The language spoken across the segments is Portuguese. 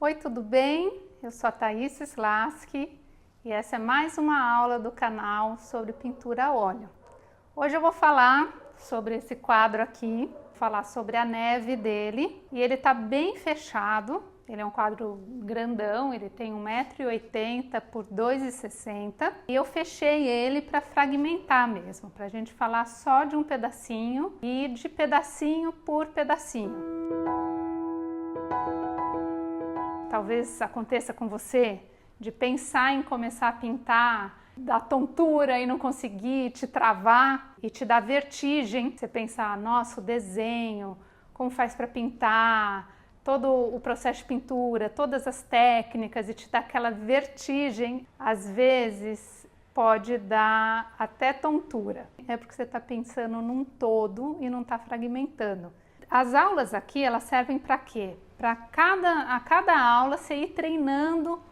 Oi, tudo bem? Eu sou a Thaís Slaski e essa é mais uma aula do canal sobre pintura a óleo. Hoje eu vou falar sobre esse quadro aqui, falar sobre a neve dele, e ele está bem fechado. Ele é um quadro grandão, ele tem 1,80 m por 2,60 m e eu fechei ele para fragmentar mesmo, para a gente falar só de um pedacinho e de pedacinho por pedacinho. Talvez aconteça com você de pensar em começar a pintar, dar tontura e não conseguir, te travar e te dar vertigem. Você pensar, nossa, o desenho, como faz para pintar, todo o processo de pintura, todas as técnicas, e te dar aquela vertigem. Às vezes pode dar até tontura. É porque você está pensando num todo e não está fragmentando. As aulas aqui, elas servem para quê? Para a cada aula você ir treinando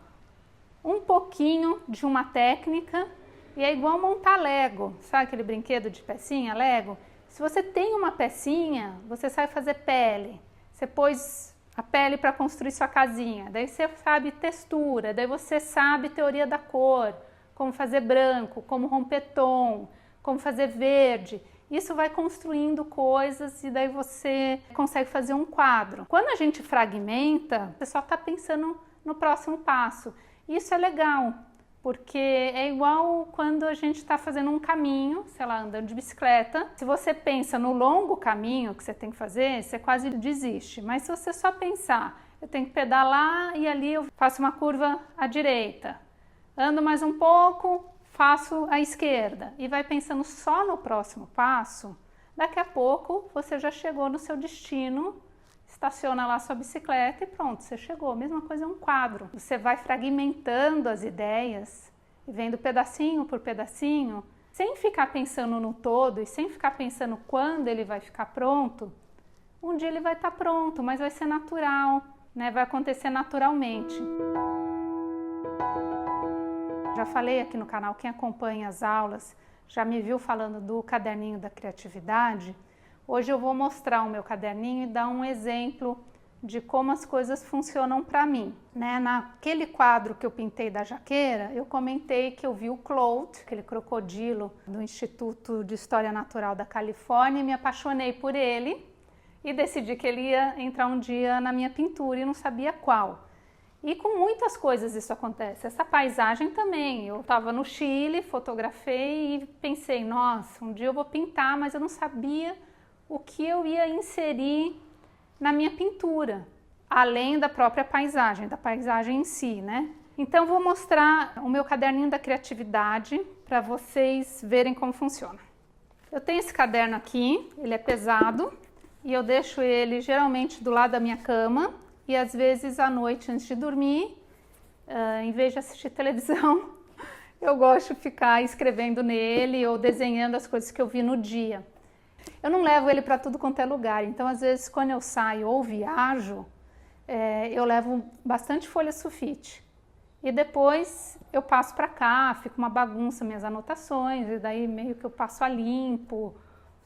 um pouquinho de uma técnica, e é igual montar Lego. Sabe aquele brinquedo de pecinha, Lego? Se você tem uma pecinha, você sabe fazer pele. Você pôs a pele para construir sua casinha, daí você sabe textura, daí você sabe teoria da cor, como fazer branco, como romper tom, como fazer verde. Isso vai construindo coisas e daí você consegue fazer um quadro. Quando a gente fragmenta, você só está pensando no próximo passo. Isso é legal, porque é igual quando a gente está fazendo um caminho, sei lá, andando de bicicleta. Se você pensa no longo caminho que você tem que fazer, você quase desiste. Mas se você só pensar, eu tenho que pedalar e ali eu faço uma curva à direita, ando mais um pouco, faço à esquerda e vai pensando só no próximo passo, daqui a pouco você já chegou no seu destino, estaciona lá sua bicicleta e pronto, você chegou. A mesma coisa é um quadro. Você vai fragmentando as ideias e vendo pedacinho por pedacinho, sem ficar pensando no todo e sem ficar pensando quando ele vai ficar pronto. Um dia ele vai estar pronto, mas vai ser natural, né? Vai acontecer naturalmente. Já falei aqui no canal, quem acompanha as aulas já me viu falando do caderninho da criatividade. Hoje eu vou mostrar o meu caderninho e dar um exemplo de como as coisas funcionam para mim, né? Naquele quadro que eu pintei da jaqueira, eu comentei que eu vi o Claude, aquele crocodilo do Instituto de História Natural da Califórnia, e me apaixonei por ele e decidi que ele ia entrar um dia na minha pintura e não sabia qual. E com muitas coisas isso acontece. Essa paisagem também. Eu estava no Chile, fotografei e pensei, nossa, um dia eu vou pintar, mas eu não sabia o que eu ia inserir na minha pintura, além da própria paisagem, da paisagem em si, né? Então vou mostrar o meu caderninho da criatividade para vocês verem como funciona. Eu tenho esse caderno aqui, ele é pesado e eu deixo ele geralmente do lado da minha cama. E às vezes à noite, antes de dormir, em vez de assistir televisão, eu gosto de ficar escrevendo nele ou desenhando as coisas que eu vi no dia. Eu não levo ele para tudo quanto é lugar, então às vezes quando eu saio ou viajo, eu levo bastante folha sulfite. E depois eu passo para cá, fica uma bagunça minhas anotações, e daí meio que eu passo a limpo.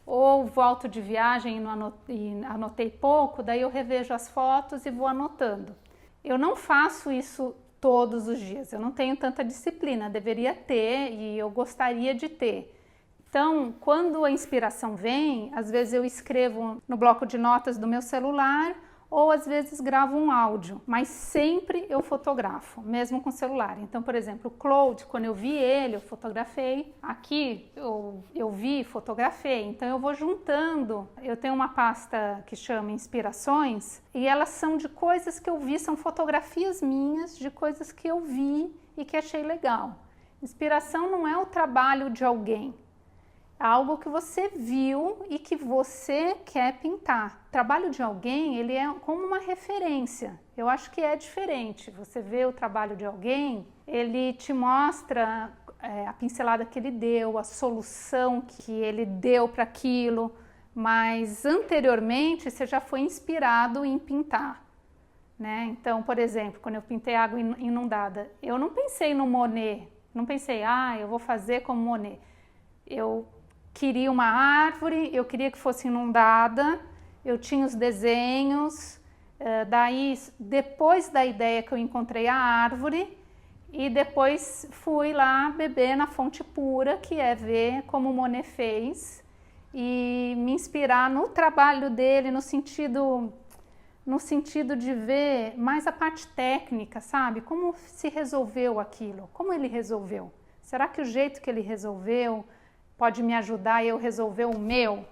Ou volto de viagem e anotei pouco, daí eu revejo as fotos e vou anotando. Eu não faço isso todos os dias, eu não tenho tanta disciplina, deveria ter e eu gostaria de ter. Então, quando a inspiração vem, às vezes eu escrevo no bloco de notas do meu celular ou às vezes gravo um áudio, mas sempre eu fotografo, mesmo com celular. Então, por exemplo, o Claude, quando eu vi ele, eu fotografei. Aqui eu vi, fotografei. Então eu vou juntando. Eu tenho uma pasta que chama Inspirações e elas são de coisas que eu vi, são fotografias minhas de coisas que eu vi e que achei legal. Inspiração não é o trabalho de alguém. Algo que você viu e que você quer pintar. O trabalho de alguém, ele é como uma referência. Eu acho que é diferente. Você vê o trabalho de alguém, ele te mostra a pincelada que ele deu, a solução que ele deu para aquilo, mas anteriormente você já foi inspirado em pintar, né? Então, por exemplo, quando eu pintei água inundada, eu não pensei no Monet, não pensei, eu vou fazer como Monet. Eu queria uma árvore, eu queria que fosse inundada, eu tinha os desenhos, Daí, depois da ideia que eu encontrei a árvore, e depois fui lá beber na fonte pura, que é ver como o Monet fez, e me inspirar no trabalho dele, no sentido de ver mais a parte técnica, sabe? Como se resolveu aquilo, como ele resolveu. Será que o jeito que ele resolveu pode me ajudar a eu resolver o meu?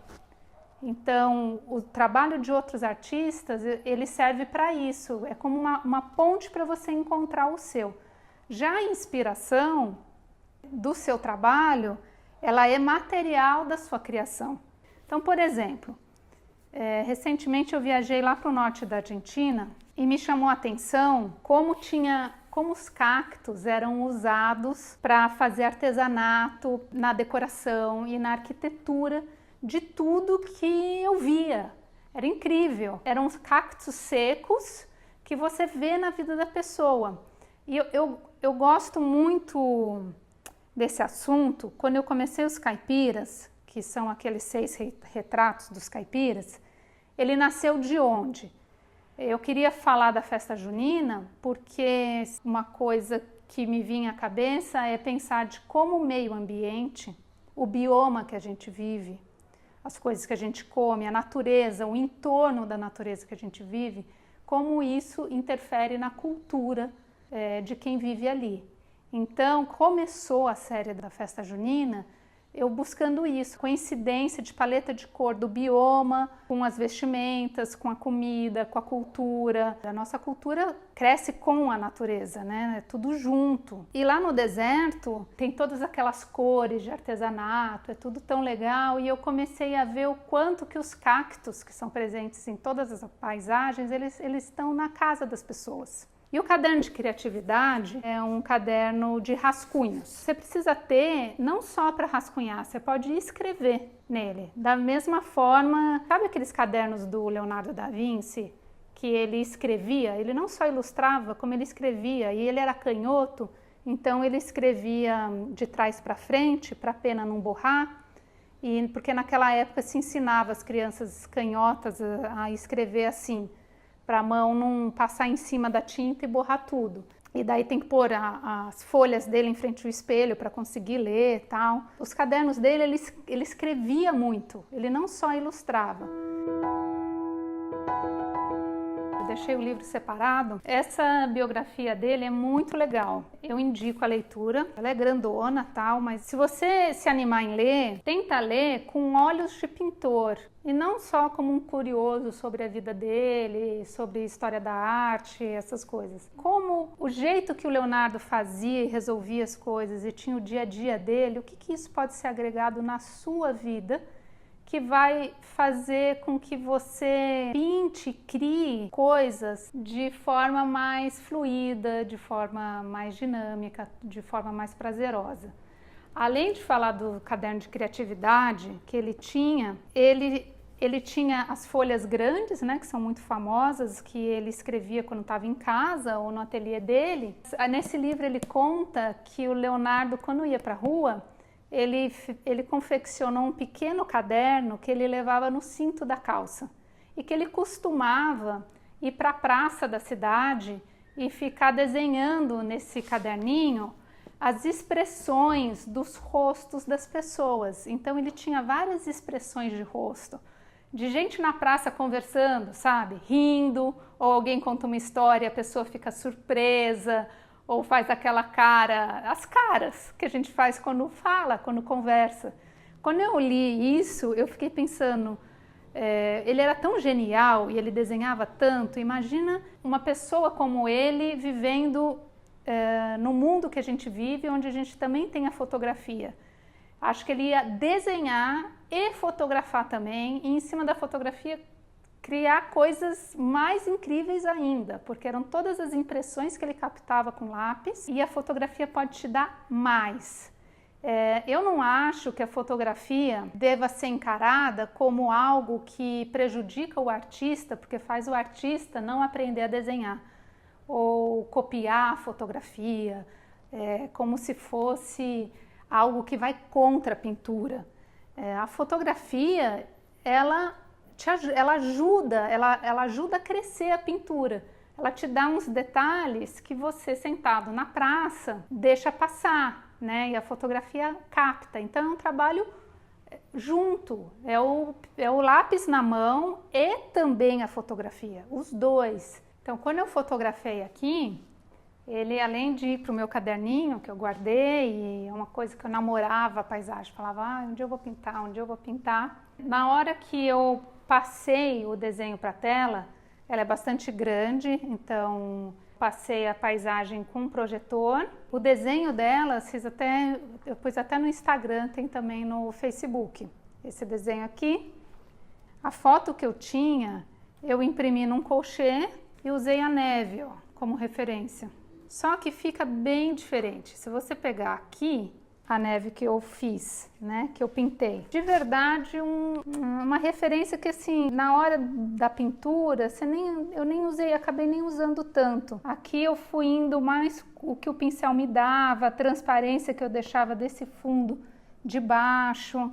Então, o trabalho de outros artistas, ele serve para isso, é como uma ponte para você encontrar o seu. Já a inspiração do seu trabalho, ela é material da sua criação. Então, por exemplo, recentemente eu viajei lá para o norte da Argentina e me chamou a atenção como os cactos eram usados para fazer artesanato na decoração e na arquitetura de tudo que eu via. Era incrível. Eram os cactos secos que você vê na vida da pessoa. E eu gosto muito desse assunto. Quando eu comecei os caipiras, que são aqueles 6 retratos dos caipiras, ele nasceu de onde? Eu queria falar da festa junina porque uma coisa que me vinha à cabeça é pensar de como o meio ambiente, o bioma que a gente vive, as coisas que a gente come, a natureza, o entorno da natureza que a gente vive, como isso interfere na cultura de quem vive ali. Então, começou a série da festa junina eu buscando isso, coincidência de paleta de cor do bioma, com as vestimentas, com a comida, com a cultura. A nossa cultura cresce com a natureza, né? É tudo junto. E lá no deserto tem todas aquelas cores de artesanato, é tudo tão legal. E eu comecei a ver o quanto que os cactos, que são presentes em todas as paisagens, eles estão na casa das pessoas. E o caderno de criatividade é um caderno de rascunhos. Você precisa ter não só para rascunhar, você pode escrever nele. Da mesma forma, sabe aqueles cadernos do Leonardo da Vinci? Que ele escrevia, ele não só ilustrava, como ele escrevia. E ele era canhoto, então ele escrevia de trás para frente, para a pena não borrar. Porque naquela época se ensinava as crianças canhotas a escrever assim, para a mão não passar em cima da tinta e borrar tudo. E daí tem que pôr as folhas dele em frente ao espelho para conseguir ler e tal. Os cadernos dele, ele escrevia muito, ele não só ilustrava. Deixei o livro separado. Essa biografia dele é muito legal. Eu indico a leitura. Ela é grandona, tal, mas se você se animar em ler, tenta ler com olhos de pintor e não só como um curioso sobre a vida dele, sobre a história da arte, essas coisas. Como o jeito que o Leonardo fazia e resolvia as coisas e tinha o dia a dia dele, o que isso pode ser agregado na sua vida que vai fazer com que você pinte, crie coisas de forma mais fluida, de forma mais dinâmica, de forma mais prazerosa. Além de falar do caderno de criatividade que ele tinha as folhas grandes, né, que são muito famosas, que ele escrevia quando estava em casa ou no ateliê dele. Nesse livro ele conta que o Leonardo, quando ia para a rua, ele confeccionou um pequeno caderno que ele levava no cinto da calça e que ele costumava ir para a praça da cidade e ficar desenhando nesse caderninho as expressões dos rostos das pessoas. Então ele tinha várias expressões de rosto, de gente na praça conversando, sabe? Rindo, ou alguém conta uma história, a pessoa fica surpresa, ou faz aquela cara, as caras que a gente faz quando fala, quando conversa. Quando eu li isso, eu fiquei pensando, ele era tão genial e ele desenhava tanto, imagina uma pessoa como ele vivendo no mundo que a gente vive, onde a gente também tem a fotografia. Acho que ele ia desenhar e fotografar também, e em cima da fotografia criar coisas mais incríveis ainda, porque eram todas as impressões que ele captava com lápis e a fotografia pode te dar mais. Eu não acho que a fotografia deva ser encarada como algo que prejudica o artista, porque faz o artista não aprender a desenhar ou copiar a fotografia, como se fosse algo que vai contra a pintura. A fotografia, ela ela ajuda a crescer a pintura. Ela te dá uns detalhes que você, sentado na praça, deixa passar, né? E a fotografia capta. Então é um trabalho junto, é o lápis na mão e também a fotografia, os dois. Então quando eu fotografei aqui, ele, além de ir para o meu caderninho que eu guardei, e é uma coisa que eu namorava a paisagem, falava, um dia eu vou pintar, um dia eu vou pintar. Na hora que eu passei o desenho para a tela, ela é bastante grande, então passei a paisagem com um projetor. O desenho dela, eu pus até no Instagram, tem também no Facebook. Esse desenho aqui, a foto que eu tinha, eu imprimi num colchê e usei a neve, ó, como referência. Só que fica bem diferente. Se você pegar aqui a neve que eu fiz, né, que eu pintei, de verdade uma referência que assim, na hora da pintura, eu nem usei, acabei nem usando tanto. Aqui eu fui indo mais o que o pincel me dava, a transparência que eu deixava desse fundo de baixo,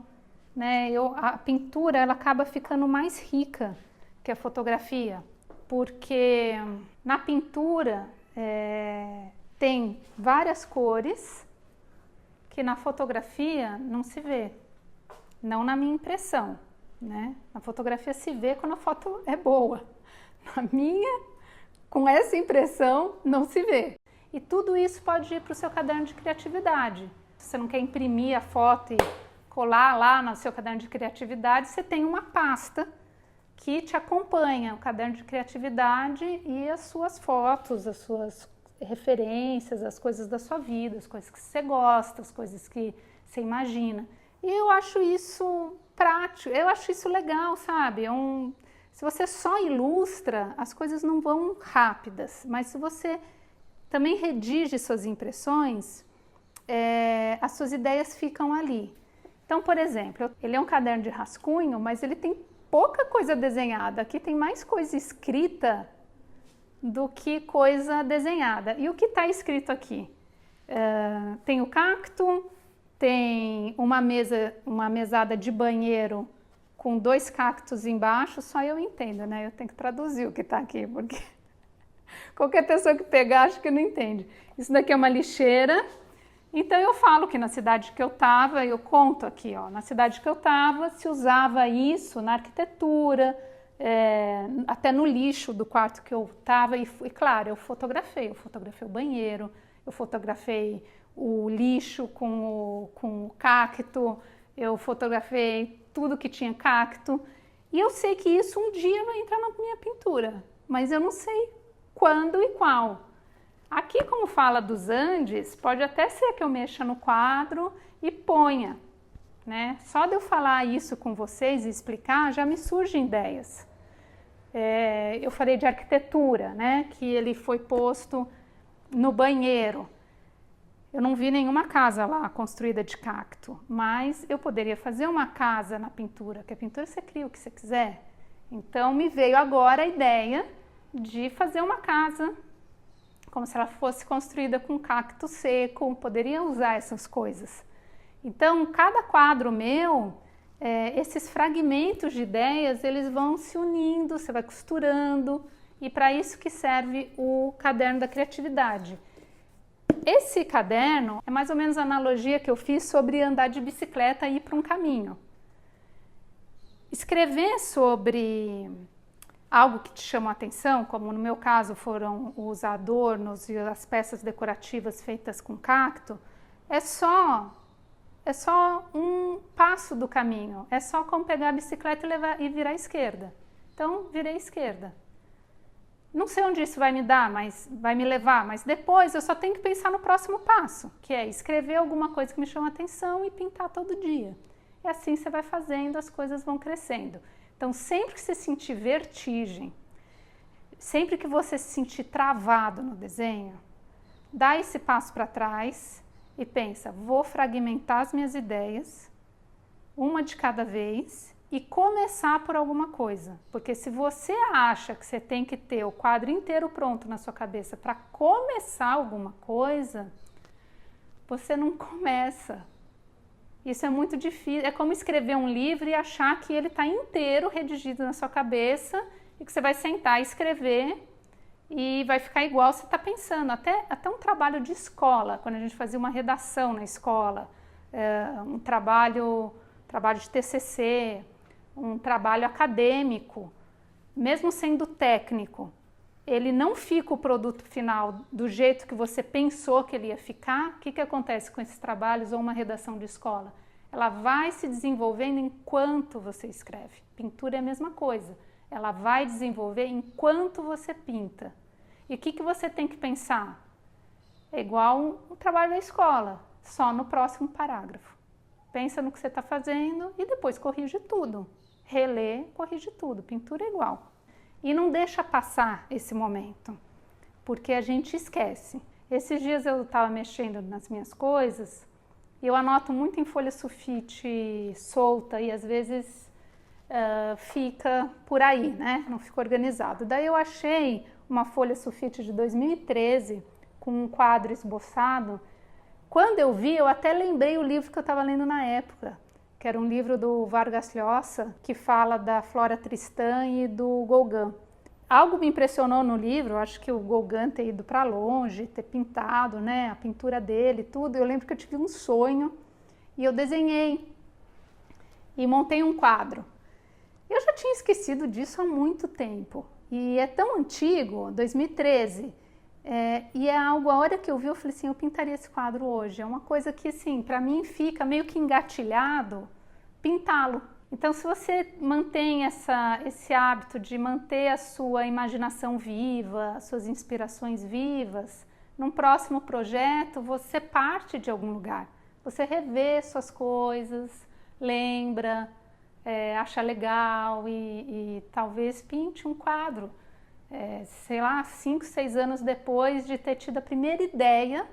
né, a pintura ela acaba ficando mais rica que a fotografia, porque na pintura tem várias cores que na fotografia não se vê, não na minha impressão, né? Na fotografia se vê quando a foto é boa, na minha, com essa impressão, não se vê. E tudo isso pode ir para o seu caderno de criatividade. Se você não quer imprimir a foto e colar lá no seu caderno de criatividade, você tem uma pasta que te acompanha, o caderno de criatividade e as suas fotos, as suas referências, as coisas da sua vida, as coisas que você gosta, as coisas que você imagina. E eu acho isso prático, eu acho isso legal, sabe? Se você só ilustra, as coisas não vão rápidas, mas se você também redige suas impressões, as suas ideias ficam ali. Então, por exemplo, ele é um caderno de rascunho, mas ele tem pouca coisa desenhada. Aqui tem mais coisa escrita do que coisa desenhada. E o que está escrito aqui? Tem o cacto, tem uma mesada de banheiro com 2 cactos embaixo, só eu entendo, né? Eu tenho que traduzir o que está aqui, porque qualquer pessoa que pegar acho que não entende. Isso daqui é uma lixeira. Então eu falo que na cidade que eu estava, eu conto aqui, ó, na cidade que eu estava se usava isso na arquitetura, até no lixo do quarto que eu estava, e claro, eu fotografei o banheiro, eu fotografei o lixo com o cacto, eu fotografei tudo que tinha cacto, e eu sei que isso um dia vai entrar na minha pintura, mas eu não sei quando e qual. Aqui, como fala dos Andes, pode até ser que eu mexa no quadro e ponha, né? Só de eu falar isso com vocês e explicar, já me surgem ideias. Eu falei de arquitetura, né? Que ele foi posto no banheiro. Eu não vi nenhuma casa lá construída de cacto, mas eu poderia fazer uma casa na pintura, que a pintura você cria o que você quiser. Então, me veio agora a ideia de fazer uma casa como se ela fosse construída com cacto seco, poderia usar essas coisas. Então, cada quadro meu, esses fragmentos de ideias, eles vão se unindo, você vai costurando, e para isso que serve o caderno da criatividade. Esse caderno é mais ou menos a analogia que eu fiz sobre andar de bicicleta e ir para um caminho. Escrever sobre algo que te chama a atenção, como no meu caso foram os adornos e as peças decorativas feitas com cacto, é só um passo do caminho, é só como pegar a bicicleta e virar à esquerda. Então, virei à esquerda. Não sei onde isso vai me dar, mas vai me levar, mas depois eu só tenho que pensar no próximo passo, que é escrever alguma coisa que me chama a atenção e pintar todo dia. E assim você vai fazendo, as coisas vão crescendo. Então, sempre que você sentir vertigem, sempre que você se sentir travado no desenho, dá esse passo para trás e pensa, vou fragmentar as minhas ideias, uma de cada vez, e começar por alguma coisa. Porque se você acha que você tem que ter o quadro inteiro pronto na sua cabeça para começar alguma coisa, você não começa. Isso é muito difícil, é como escrever um livro e achar que ele está inteiro redigido na sua cabeça e que você vai sentar e escrever e vai ficar igual você está pensando. Até um trabalho de escola, quando a gente fazia uma redação na escola, um trabalho de TCC, um trabalho acadêmico, mesmo sendo técnico, ele não fica o produto final do jeito que você pensou que ele ia ficar. O que acontece com esses trabalhos ou uma redação de escola? Ela vai se desenvolvendo enquanto você escreve. Pintura é a mesma coisa. Ela vai desenvolver enquanto você pinta. E o que você tem que pensar? É igual o trabalho da escola, só no próximo parágrafo. Pensa no que você está fazendo e depois corrige tudo. Relê, corrige tudo. Pintura é igual. E não deixa passar esse momento, porque a gente esquece. Esses dias eu estava mexendo nas minhas coisas e eu anoto muito em folha sulfite solta e às vezes fica por aí, né? Não fica organizado. Daí eu achei uma folha sulfite de 2013 com um quadro esboçado. Quando eu vi, eu até lembrei o livro que eu estava lendo na época, que era um livro do Vargas Llosa, que fala da Flora Tristã e do Gauguin. Algo me impressionou no livro, acho que o Gauguin ter ido para longe, ter pintado, né, a pintura dele, tudo. Eu lembro que eu tive um sonho e eu desenhei e montei um quadro. Eu já tinha esquecido disso há muito tempo e é tão antigo, 2013, e é algo, a hora que eu vi, eu falei assim, eu pintaria esse quadro hoje. É uma coisa que, assim, para mim fica meio que engatilhado pintá-lo. Então, se você mantém esse hábito de manter a sua imaginação viva, as suas inspirações vivas, num próximo projeto você parte de algum lugar. Você revê suas coisas, lembra, acha legal e talvez pinte um quadro. Sei lá, 5, 6 anos depois de ter tido a primeira ideia,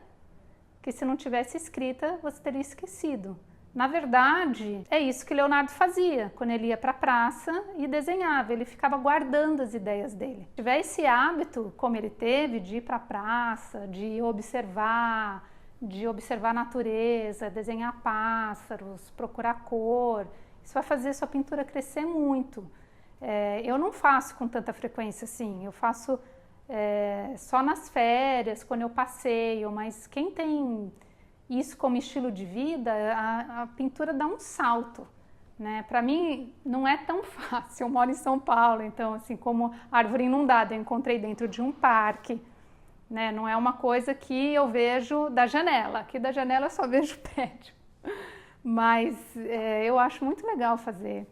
que se não tivesse escrita, você teria esquecido. Na verdade, é isso que Leonardo fazia, quando ele ia para a praça e desenhava, ele ficava guardando as ideias dele. Se tiver esse hábito, como ele teve, de ir para a praça, de observar a natureza, desenhar pássaros, procurar cor, isso vai fazer sua pintura crescer muito. Eu não faço com tanta frequência assim, eu faço só nas férias, quando eu passeio, mas quem tem isso como estilo de vida, a pintura dá um salto, né? Para mim não é tão fácil, eu moro em São Paulo, então assim, como árvore inundada, eu encontrei dentro de um parque, né? Não é uma coisa que eu vejo da janela, aqui da janela eu só vejo prédio, mas eu acho muito legal fazer.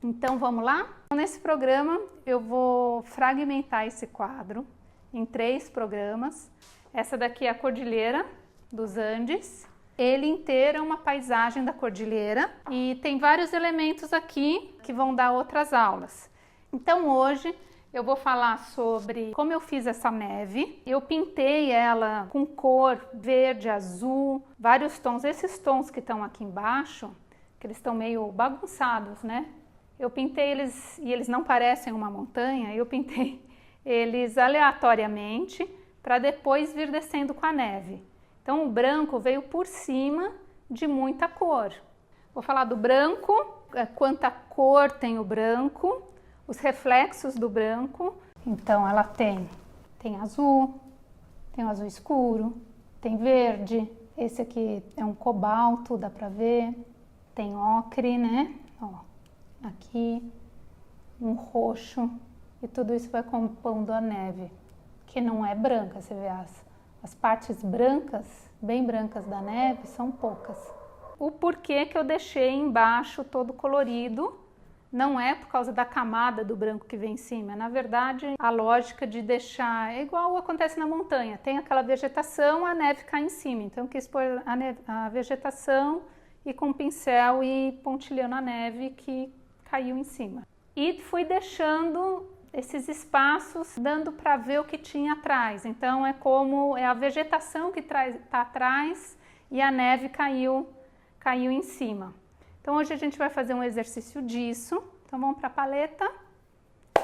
Então vamos lá? Nesse programa eu vou fragmentar esse quadro em 3 programas. Essa daqui é a Cordilheira dos Andes. Ele inteiro é uma paisagem da cordilheira e tem vários elementos aqui que vão dar outras aulas. Então hoje eu vou falar sobre como eu fiz essa neve. Eu pintei ela com cor verde, azul, vários tons. Esses tons que estão aqui embaixo, que eles estão meio bagunçados, né? Eu pintei eles, e eles não parecem uma montanha, eu pintei eles aleatoriamente para depois vir descendo com a neve. Então o branco veio por cima de muita cor. Vou falar do branco, quanta cor tem o branco, os reflexos do branco. Então ela tem azul, tem um azul escuro, tem verde, esse aqui é um cobalto, dá para ver, tem ocre, né? Ó. Aqui, um roxo, e tudo isso vai compondo a neve, que não é branca, você vê as partes brancas, bem brancas da neve, são poucas. O porquê que eu deixei embaixo todo colorido, não é por causa da camada do branco que vem em cima, na verdade a lógica de deixar, é igual acontece na montanha, tem aquela vegetação, a neve cai em cima, então eu quis pôr a vegetação e com pincel e pontilhando a neve que caiu em cima. E fui deixando esses espaços, dando para ver o que tinha atrás. Então é como a vegetação que está atrás e a neve caiu em cima. Então hoje a gente vai fazer um exercício disso. Então vamos para a paleta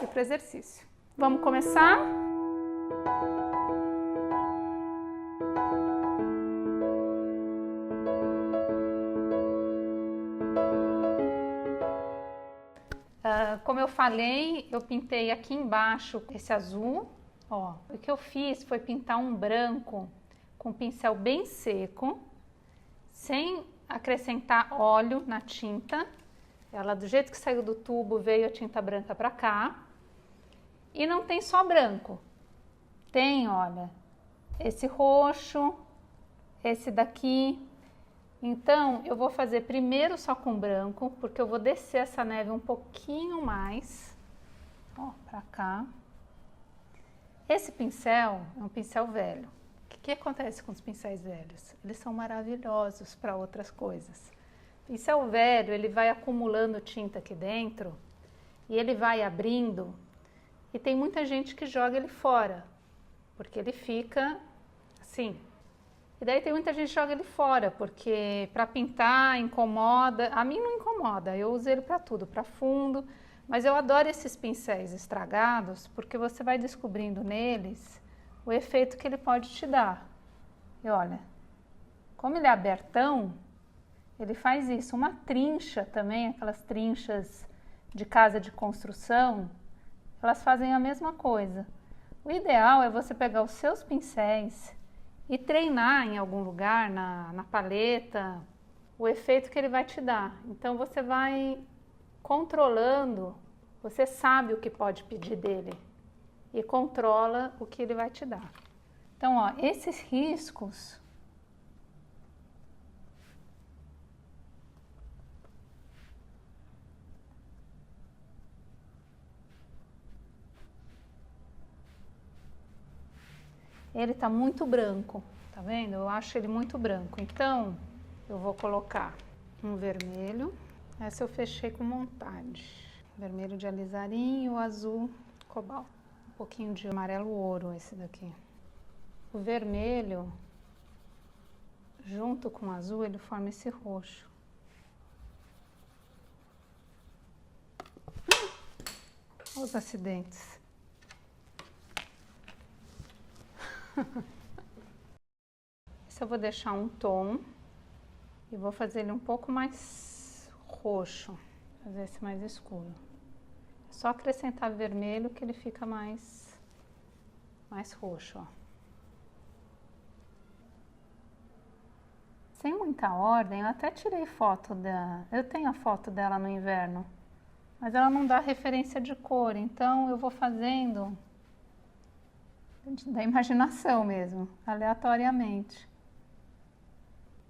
e para o exercício. Vamos começar? falei, eu pintei aqui embaixo esse azul, ó. O que eu fiz foi pintar um branco com pincel bem seco, sem acrescentar óleo na tinta. Ela, do jeito que saiu do tubo, veio a tinta branca pra cá. E não tem só branco. Tem, olha, esse roxo, esse daqui. Então, eu vou fazer primeiro só com branco, porque eu vou descer essa neve um pouquinho mais, ó, pra cá. Esse pincel é um pincel velho. O que acontece com os pincéis velhos? Eles são maravilhosos para outras coisas. Pincel velho, ele vai acumulando tinta aqui dentro e ele vai abrindo, e tem muita gente que joga ele fora, porque ele fica assim. E daí tem muita gente que joga ele fora, porque para pintar incomoda. A mim não incomoda, eu uso ele para tudo, para fundo. Mas eu adoro esses pincéis estragados, porque você vai descobrindo neles o efeito que ele pode te dar. E olha, como ele é abertão, ele faz isso. Uma trincha também, aquelas trinchas de casa de construção, elas fazem a mesma coisa. O ideal é você pegar os seus pincéis e treinar em algum lugar, na paleta, o efeito que ele vai te dar. Então você vai controlando, você sabe o que pode pedir dele e controla o que ele vai te dar. Então, ó, esses riscos, ele tá muito branco, tá vendo? Eu acho ele muito branco. Então, eu vou colocar um vermelho. Essa eu fechei com vontade. Vermelho de alizarim e o azul cobalto. Um pouquinho de amarelo ouro esse daqui. O vermelho, junto com o azul, ele forma esse roxo. Os acidentes. Esse eu vou deixar um tom e vou fazer ele um pouco mais roxo, fazer esse mais escuro. É só acrescentar vermelho que ele fica mais roxo, ó. Sem muita ordem, eu até tirei foto dela. Eu tenho a foto dela no inverno, mas ela não dá referência de cor, então eu vou fazendo da imaginação mesmo, aleatoriamente.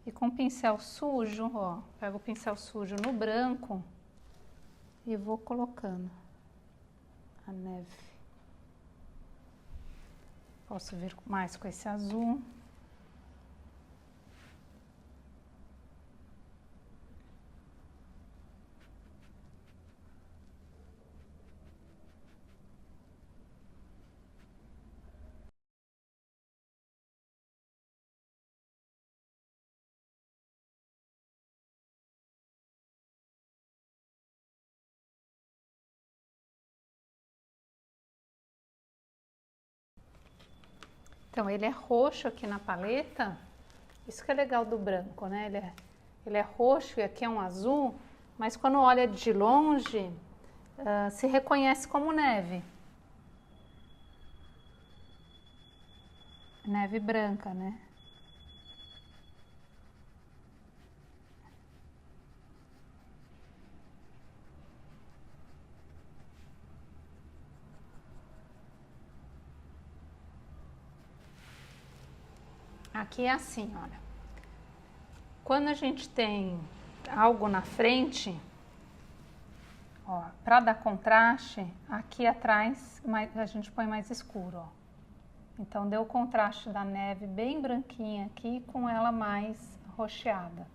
E com pincel sujo, ó, pego o pincel sujo no branco e vou colocando a neve. Posso vir mais com esse azul. Então, ele é roxo aqui na paleta, isso que é legal do branco, né? Ele é roxo e aqui é um azul, mas quando olha de longe, se reconhece como neve. Neve branca, né? Aqui é assim, olha. Quando a gente tem algo na frente, ó, para dar contraste, aqui atrás a gente põe mais escuro, ó. Então deu o contraste da neve bem branquinha aqui com ela mais roxeada,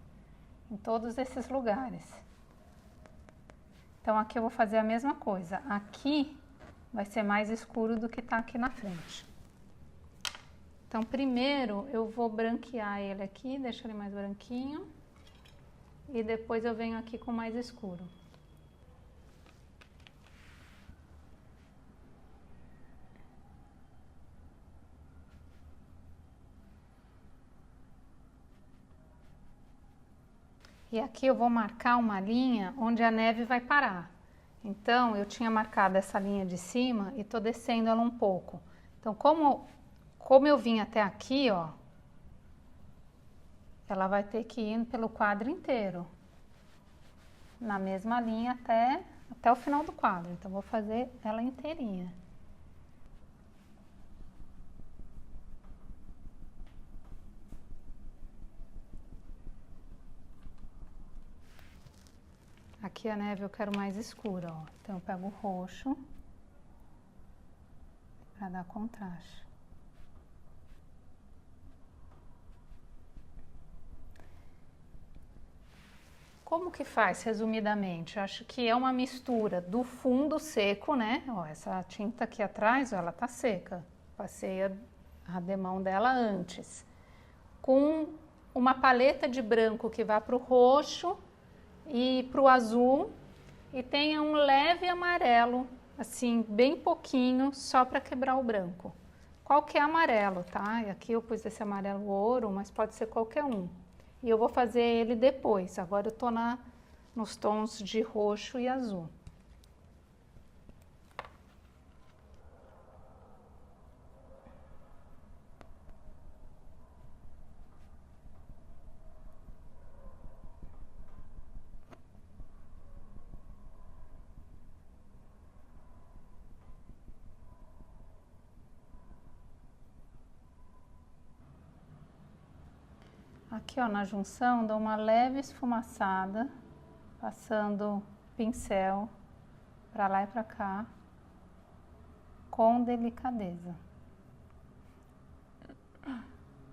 em todos esses lugares. Então aqui eu vou fazer a mesma coisa. Aqui vai ser mais escuro do que tá aqui na frente. Então, primeiro eu vou branquear ele aqui, deixar ele mais branquinho. E depois eu venho aqui com mais escuro. E aqui eu vou marcar uma linha onde a neve vai parar. Então, eu tinha marcado essa linha de cima e tô descendo ela um pouco. Então, como eu vim até aqui, ó, ela vai ter que ir pelo quadro inteiro, na mesma linha até o final do quadro. Então, vou fazer ela inteirinha. Aqui a neve eu quero mais escura, ó. Então eu pego o roxo para dar contraste. Como que faz, resumidamente? Eu acho que é uma mistura do fundo seco, né? Ó, essa tinta aqui atrás, ó, ela tá seca. Passei a demão dela antes. Com uma paleta de branco que vai pro roxo e pro azul, e tenha um leve amarelo, assim, bem pouquinho, só para quebrar o branco. Qualquer amarelo, tá? E aqui eu pus esse amarelo ouro, mas pode ser qualquer um. E eu vou fazer ele depois. Agora eu tô nos tons de roxo e azul. Aqui, ó, na junção, dou uma leve esfumaçada, passando pincel para lá e para cá, com delicadeza.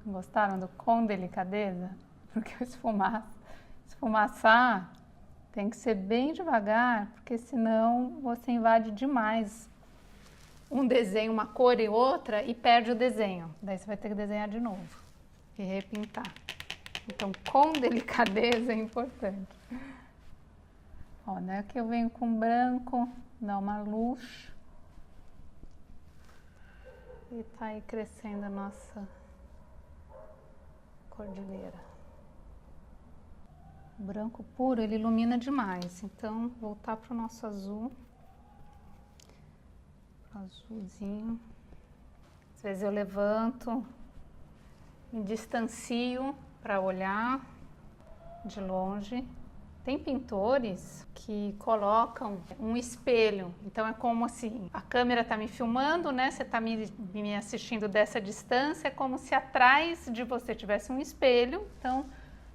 Gostaram do com delicadeza? Porque o esfumaçar tem que ser bem devagar, porque senão você invade demais um desenho, uma cor e outra, e perde o desenho. Daí você vai ter que desenhar de novo e repintar. Então, com delicadeza é importante. Ó, né? Aqui eu venho com branco, dá uma luz. E tá aí crescendo a nossa cordilheira. O branco puro, ele ilumina demais. Então, voltar pro nosso azul. Azulzinho. Às vezes eu levanto, me distancio para olhar de longe. Tem pintores que colocam um espelho, então é como assim, a câmera está me filmando, né? Você está me assistindo dessa distância, é como se atrás de você tivesse um espelho. Então,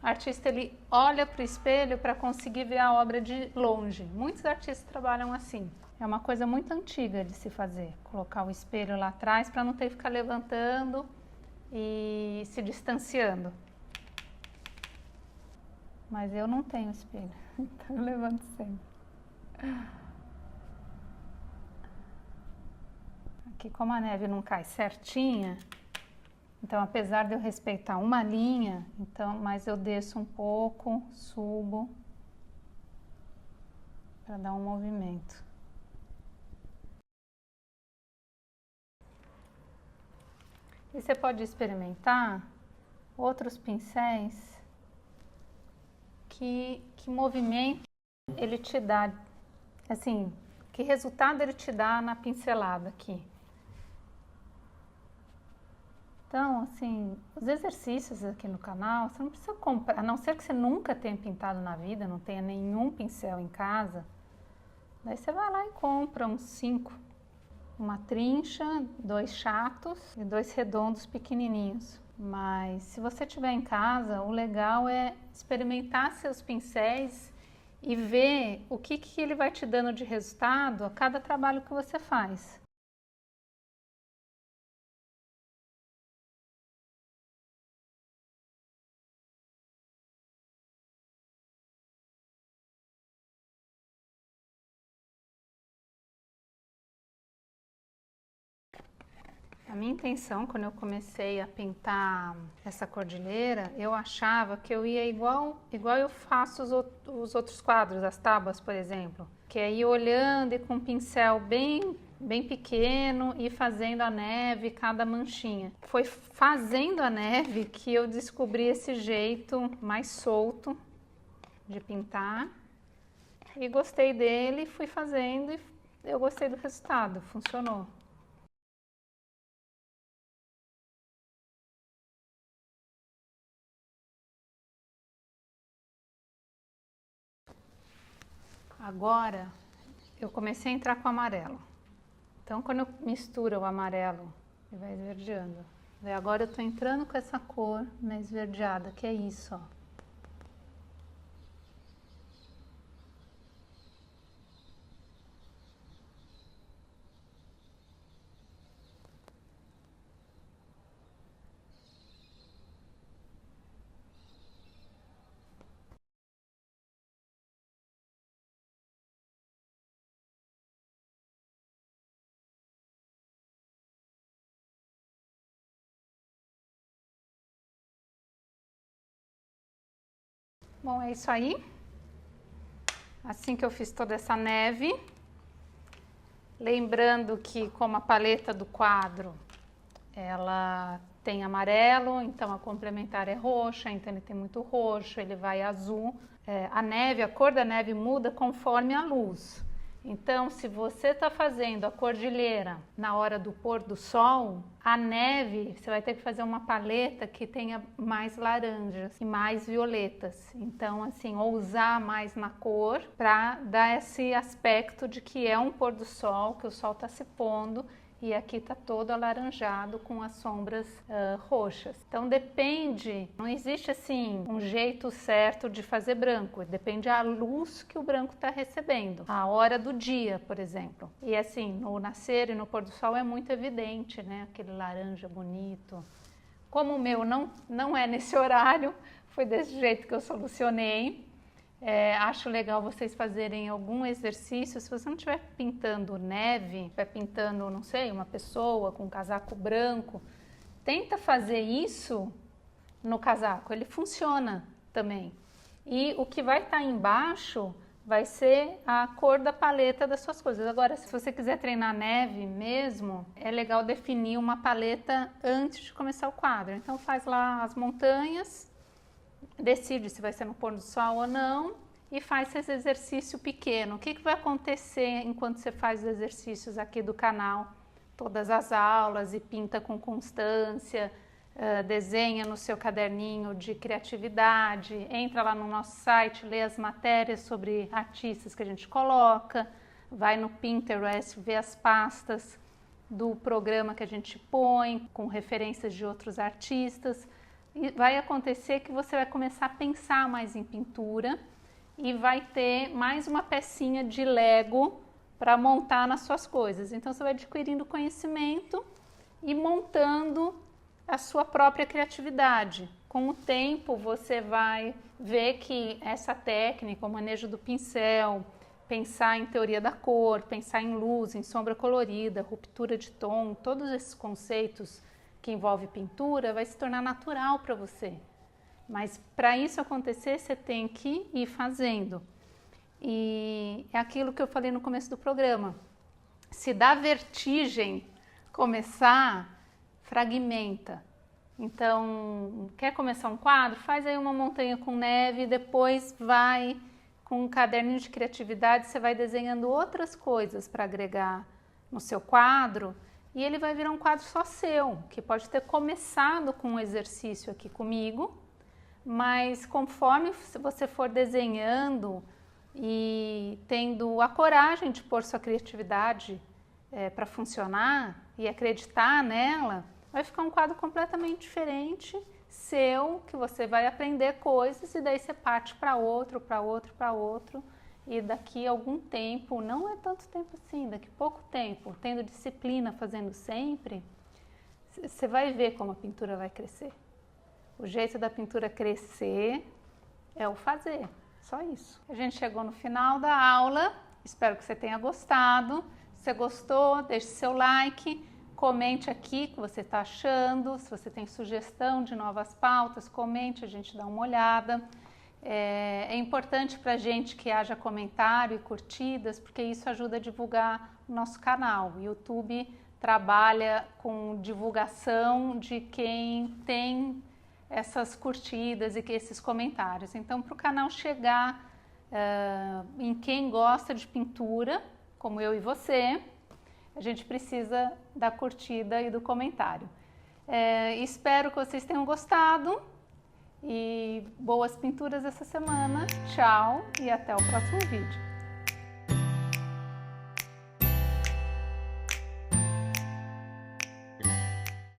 o artista ele olha para o espelho para conseguir ver a obra de longe. Muitos artistas trabalham assim. É uma coisa muito antiga de se fazer, colocar o espelho lá atrás para não ter que ficar levantando e se distanciando. Mas eu não tenho espelho, então eu levanto sempre. Aqui, como a neve não cai certinha, então apesar de eu respeitar uma linha, mas eu desço um pouco, subo, para dar um movimento. E você pode experimentar outros pincéis que movimento ele te dá, assim, que resultado ele te dá na pincelada aqui. Então, assim, os exercícios aqui no canal, você não precisa comprar, a não ser que você nunca tenha pintado na vida, não tenha nenhum pincel em casa, daí você vai lá e compra uns 5. Uma trincha, 2 chatos e 2 redondos pequenininhos. Mas se você tiver em casa, o legal é experimentar seus pincéis e ver o que ele vai te dando de resultado a cada trabalho que você faz. A minha intenção, quando eu comecei a pintar essa cordilheira, eu achava que eu ia igual eu faço os outros quadros, as tábuas, por exemplo. Que é ir olhando e com um pincel bem pequeno e fazendo a neve, cada manchinha. Foi fazendo a neve que eu descobri esse jeito mais solto de pintar. E gostei dele, fui fazendo e eu gostei do resultado, funcionou. Agora eu comecei a entrar com o amarelo. Então quando eu misturo o amarelo e vai esverdeando. E agora eu tô entrando com essa cor na esverdeada, que é isso, ó. Bom, é isso aí. Assim que eu fiz toda essa neve, lembrando que como a paleta do quadro, ela tem amarelo, então a complementar é roxa, então ele tem muito roxo, ele vai azul. A neve, a cor da neve muda conforme a luz. Então, se você está fazendo a cordilheira na hora do pôr do sol, a neve, você vai ter que fazer uma paleta que tenha mais laranjas e mais violetas. Então, assim, ousar mais na cor para dar esse aspecto de que é um pôr do sol, que o sol está se pondo. E aqui está todo alaranjado com as sombras roxas. Então depende, não existe assim um jeito certo de fazer branco, depende da luz que o branco está recebendo, a hora do dia, por exemplo. E assim, no nascer e no pôr do sol é muito evidente, né? Aquele laranja bonito. Como o meu não é nesse horário, foi desse jeito que eu solucionei. Acho legal vocês fazerem algum exercício. Se você não estiver pintando neve, estiver pintando, não sei, uma pessoa com um casaco branco, tenta fazer isso no casaco, ele funciona também. E o que vai estar embaixo vai ser a cor da paleta das suas coisas. Agora, se você quiser treinar neve mesmo, é legal definir uma paleta antes de começar o quadro. Então faz lá as montanhas, decide se vai ser no pôr do sol ou não e faz esse exercício pequeno. O que vai acontecer enquanto você faz os exercícios aqui do canal? Todas as aulas e pinta com constância, desenha no seu caderninho de criatividade, entra lá no nosso site, lê as matérias sobre artistas que a gente coloca, vai no Pinterest, vê as pastas do programa que a gente põe com referências de outros artistas. E vai acontecer que você vai começar a pensar mais em pintura e vai ter mais uma pecinha de Lego para montar nas suas coisas. Então você vai adquirindo conhecimento e montando a sua própria criatividade. Com o tempo você vai ver que essa técnica, o manejo do pincel, pensar em teoria da cor, pensar em luz, em sombra colorida, ruptura de tom, todos esses conceitos que envolve pintura, vai se tornar natural para você. Mas para isso acontecer, você tem que ir fazendo. E é aquilo que eu falei no começo do programa. Se dá vertigem começar, fragmenta. Então, quer começar um quadro? Faz aí uma montanha com neve, depois vai com um caderninho de criatividade, você vai desenhando outras coisas para agregar no seu quadro. E ele vai virar um quadro só seu, que pode ter começado com um exercício aqui comigo, mas conforme você for desenhando e tendo a coragem de pôr sua criatividade para funcionar e acreditar nela, vai ficar um quadro completamente diferente, seu, que você vai aprender coisas e daí você parte para outro, para outro, para outro. E daqui a algum tempo, não é tanto tempo assim, daqui a pouco tempo, tendo disciplina, fazendo sempre, você vai ver como a pintura vai crescer. O jeito da pintura crescer é o fazer, só isso. A gente chegou no final da aula, espero que você tenha gostado. Se você gostou, deixe seu like, comente aqui o que você está achando. Se você tem sugestão de novas pautas, comente, a gente dá uma olhada. É importante para a gente que haja comentário e curtidas, porque isso ajuda a divulgar o nosso canal. O YouTube trabalha com divulgação de quem tem essas curtidas e esses comentários. Então, para o canal chegar em quem gosta de pintura, como eu e você, a gente precisa da curtida e do comentário. Espero que vocês tenham gostado e boas pinturas essa semana. Tchau e até o próximo vídeo.